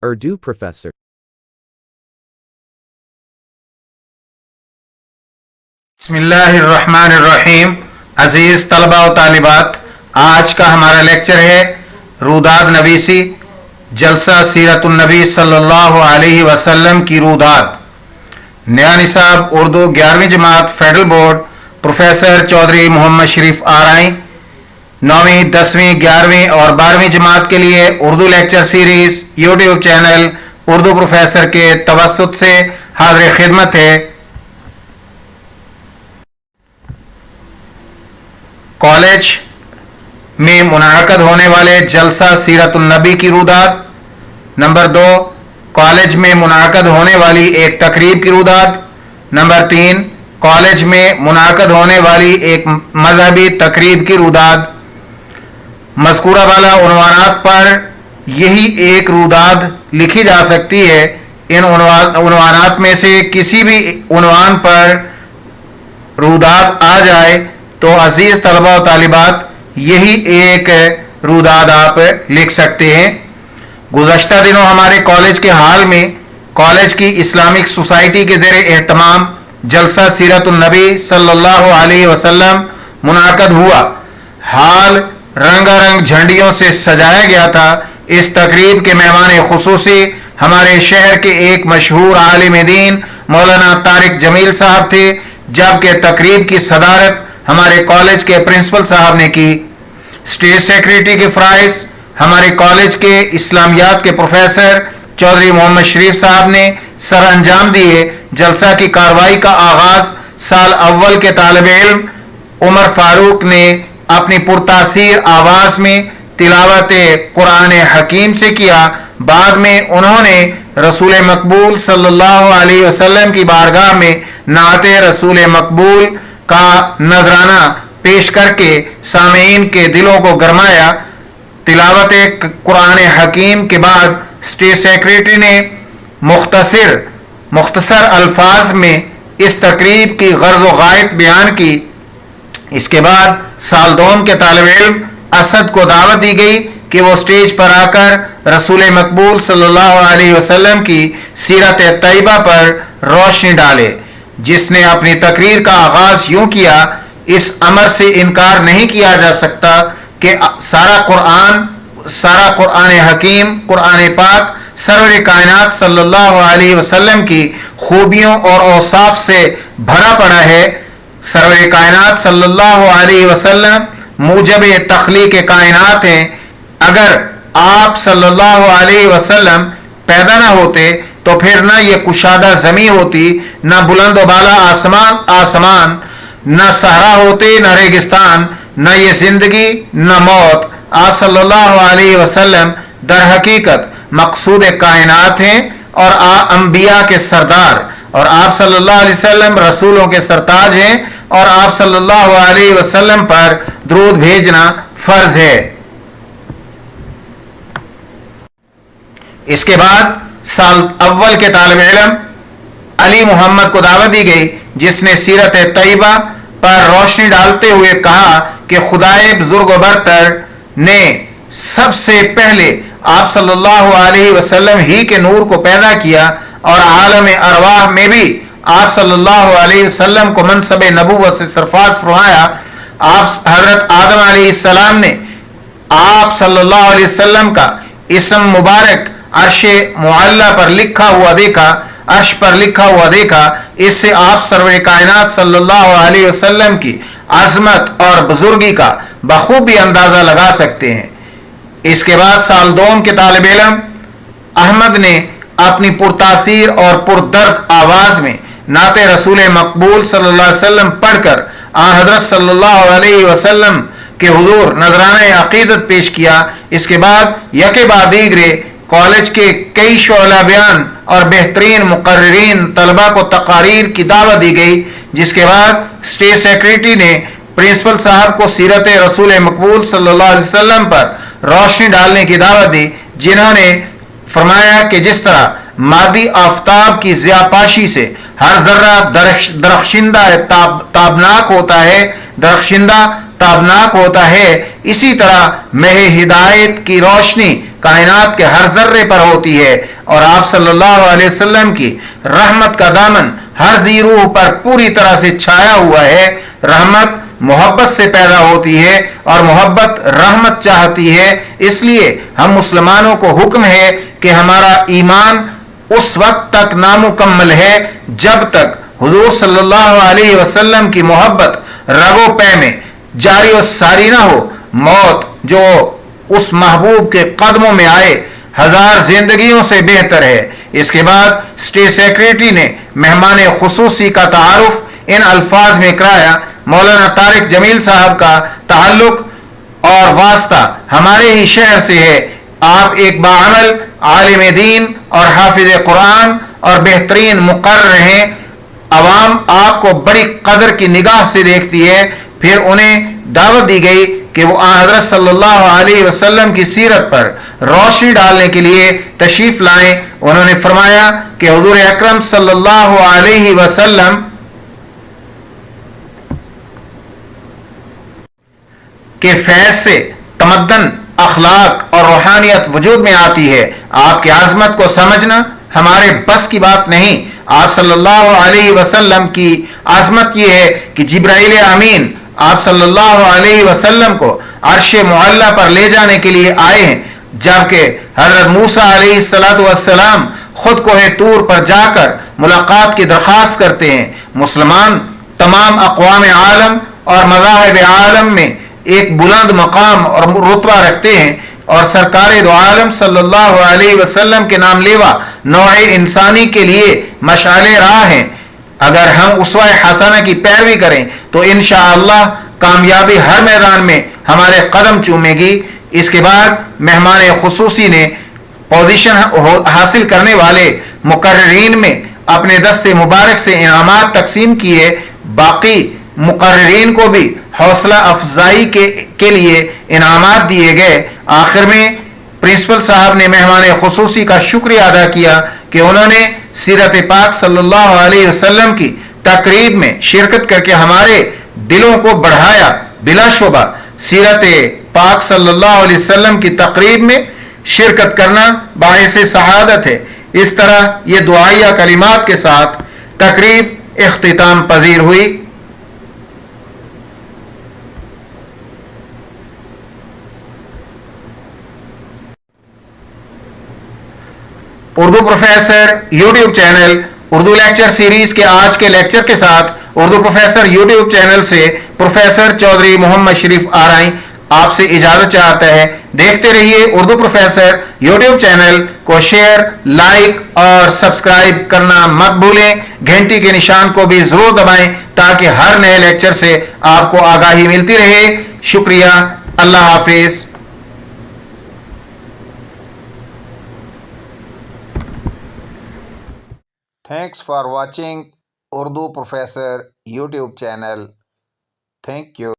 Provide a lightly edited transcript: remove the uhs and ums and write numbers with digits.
Urdu professor. बिस्मिल्लाहिर्रहमानिर्रहीम। अजीज तलबा व तालिबात, आज का हमारा लेक्चर है रूदाद नवीसी, जलसा सीरतुन नबी सल्लल्लाहु अलैहि वसल्लम की रूदाद। नया निसाब उर्दू 11वीं जमात federal board, professor Chaudhry Muhammad Sharif आरआई। 9वीं, 10वीं, 11वीं और 12वीं जमात के लिए Urdu lecture series YouTube channel Urdu professor के तवस्सुत से हाज़िर खिदमत है। कॉलेज में मुनाक़द होने वाले जलसा सीरतुन नबी की रूदाद। नंबर 2, कॉलेज में मुनाक़द होने वाली एक तकरीब की रूदाद। नंबर 3, कॉलेज में मुनाक़द होने वाली एक मजहबी तकरीब की रूदाद। मज़कूरा वाला उन्वानात पर यही एक रूदाद लिखी जा सकती है। इन उन्वानात में से किसी भी उन्वान पर रूदाद आ जाए तो अजीज तलबा व तालिबात यही एक रूदाद आप लिख सकते हैं। गुज़श्ता दिनों हमारे कॉलेज के हाल में कॉलेज की इस्लामिक सोसाइटी के ज़ेरे एहतमाम जलसा सीरतुन नबी सल्लल्लाहु अलैहि वसल्लम मुनाक़द हुआ। हाल रंगारंग झंडियों से सजाया गया था। इस तकरीब के मेहमान खुसूसी हमारे शहर के एक मशहूर आलिम दीन मौलाना तारिक जमील साहब थे, जबकि तकरीब की सदारत हमारे कॉलेज के प्रिंसिपल साहब ने की। स्टेज सेक्रेटरी के फ़राइज़ हमारे कॉलेज के इस्लामियात के प्रोफेसर चौधरी मोहम्मद शरीफ साहब ने सर अंजाम दिए। जलसा की कार्रवाई का आगाज़ साल अव्वल के तालिब इल्म उमर फारूक ने अपनी पुरतासीर आवाज़ में तिलावत कुरान हकीम से किया। बाद में उन्होंने रसूल मकबूल सल्लल्लाहु अलैहि वसल्लम की बारगाह में नाते रसूल मकबूल का नजराना पेश करके सामीन के दिलों को गरमाया। तिलावत कुरान हकीम के बाद स्टेज सेक्रेटरी ने मुख्तसर अल्फाज में इस तकरीब की गर्ज़ व गायत बयान की। इसके बाद साल दोम के तालिब इल्म असद को दावत दी गई कि वो स्टेज पर आकर रसूल मकबूल सल्लल्लाहु अलैहि वसल्लम की सीरत तैयबा पर रोशनी डाले, जिसने अपनी तकरीर का आगाज यूं किया। इस अमर से इनकार नहीं किया जा सकता कि सारा कुरान हकीम, कुरान पाक सरवर कायनात सल्लल्लाहु अलैहि वसल्लम की खूबियों और औसाफ से भरा पड़ा है। सरवर कायनात सल्लल्लाहु अलैहि वसल्लम मूजब तख्लीक कायनात हैं। अगर आप सल्लल्लाहु अलैहि वसल्लम पैदा ना होते तो फिर ना ये कुशादा ज़मीं होती, ना बुलंद व बाला आसमान, ना सहरा होते, ना रेगिस्तान, ना ये ज़िंदगी, ना मौत। आप सल्लल्लाहु अलैहि वसल्लम दर हकीकत मकसूद कायनात हैं और अंबिया के सरदार, और आप सल्लल्लाहु अलैहि वसल्लम रसूलों के सरताज हैं, और आप सल्लल्लाहु अलैहि वसल्लम पर दुरूद भेजना फर्ज है। इसके बाद साल अव्वल के तालिब इल्म अली मोहम्मद को दावत दी गई, जिसने सीरत तैयबा पर रोशनी डालते हुए कहा कि खुदाए बुजुर्ग व बरतर ने सबसे पहले आप सल्लल्लाहु अलैहि वसल्लम ही के नूर को पैदा किया, और आलम अरवाह में भी आप सल्लल्लाहु अलैहि वसल्लम को मनसब नबूवत से सरफराज फरमाया। आप हजरत आदम अलैहिस्सलाम ने आप सल्लल्लाहु अलैहि वसल्लम का इस्म मुबारक अर्श मुअल्ला पर लिखा हुआ देखा, अर्श पर लिखा हुआ देखा। इससे आप सरवर कायनात सल्लल्लाहु अलैहि वसल्लम की अजमत और बुजुर्गी का बखूबी अंदाजा लगा सकते हैं। इसके बाद साल दोम के तालिब इल्म अहमद ने अपनी पुरतासीर और पुरदर्द आवाज में नाते रसूल मकबूल सल्लल्लाहु अलैहि वसल्लम पढ़कर हजरत सल्लल्लाहु अलैहि वसल्लम के हुजूर नजराना अकीदत पेश किया। इसके बाद यके बाद दीगरे कॉलेज के कई शोला बयान और बेहतरीन मुकर्रिरीन तलबा को तकारीर की दावत दी गई, जिसके बाद स्टेज सेक्रेटरी ने प्रिंसिपल साहब को सीरत रसूल मकबूल सल्लल्लाहु अलैहि वसल्लम पर रोशनी डालने की दावत दी, जिन्होंने फरमाया कि जिस तरह मादी आफ्ताब की ज़ियापाशी से हर जर्रा दरख्शिंदा ताबनाक होता है, इसी तरह मह हिदायत की रोशनी कायनात के हर जर्रे पर होती है और आप सल्लल्लाहु अलैहि वसल्लम की रहमत का दामन हर जी रूह पर पूरी तरह से छाया हुआ है। रहमत मोहब्बत से पैदा होती है और मोहब्बत रहमत चाहती है। इसलिए हम मुसलमानों को हुक्म है कि हमारा ईमान उस वक्त तक नामुकम्मल है जब तक हुजूर सल्लल्लाहु अलैहि वसल्लम की मोहब्बत रगो पै में जारी व सारी ना हो। मौत जो उस महबूब के कदमों में आए हजार जिंदगियों से बेहतर है। इसके बाद स्टेट सेक्रेटरी ने मेहमान खुसूसी का तारुफ इन अल्फाज में कराया। मौलाना तारिक जमील साहब का ताल्लुक और वास्ता हमारे ही शहर से है। आप एक बाअमल आलिम दीन और हाफिज कुरान और बेहतरीन मुकर्रर हैं। अवाम आपको बड़ी कदर की निगाह से देखती है। फिर उन्हें दावत दी गई कि वो हज़रत सल्लल्लाहु अलैहि वसल्लम की सीरत पर रोशनी डालने के लिए तशरीफ लाएं। उन्होंने फरमाया कि हुजूर अकरम सल्लल्लाहु अलैहि वसल्लम के फैज से तमद्दन, अखलाक और रूहानियत वजूद में आती है। आपकी आजमत को समझना हमारे बस की बात नहीं। आप सल्लल्लाहु अलैहि वसल्लम की आजमत यह है कि जिब्राइल अमीन आप सल्लल्लाहु अलैहि वसल्लम को अर्श मुअल्ला पर ले जाने के लिए आए हैं, जबकि हजरत मूसा अलैहिस्सलातु वस्सलाम खुद कोहे तूर पर जाकर मुलाकात की दरख्वास्त करते हैं। मुसलमान तमाम अक़वाम आलम और मज़ाहिब आलम में एक बुलंद मकाम और रुतबा रखते हैं और सरकार दो आलम सल्लल्लाहु अलैहि वसल्लम के नाम लेवा नौए इंसानी के लिए मशाले राह हैं। अगर हम उसवा हसना की पैरवी करें तो इंशाअल्लाह कामयाबी हर मैदान में हमारे कदम चूमेगी। इसके बाद मेहमान खुसूसी ने पोजीशन हासिल करने वाले मुकर्रीन में अपने दस्ते मुबारक से इनामात तकसीम किए। बाकी मुकर्रीन को भी हौसला अफजाई के लिए इनामात दिए गए। आखिर में प्रिंसिपल साहब ने मेहमान खुसूसी का शुक्रिया अदा किया कि उन्होंने सीरत पाक सल्लल्लाहु अलैहि वसल्लम की तकरीब में शिरकत करके हमारे दिलों को बढ़ाया। बिलाशुबा सीरत पाक सल्लल्लाहु अलैहि वसल्लम की तकरीब में शिरकत करना बाइसे सआदत है। इस तरह ये दुआया कलिमात के साथ तकरीब इख्तिताम पजीर हुई। Urdu professor YouTube channel Urdu lecture series के आज के लेक्चर के साथ उर्दू प्रोफेसर यूट्यूब चैनल से प्रोफेसर चौधरी मोहम्मद शरीफ आरई आपसे इजाजत चाहता है। देखते रहिए उर्दू प्रोफेसर यूट्यूब चैनल को शेयर, लाइक और सब्सक्राइब करना मत भूलें। घंटी के निशान को भी जरूर दबाएं ताकि हर नए लेक्चर से आपको आगाही मिलती रहे। शुक्रिया। अल्लाह हाफिज। Thanks for watching Urdu Professor YouTube channel. Thank you.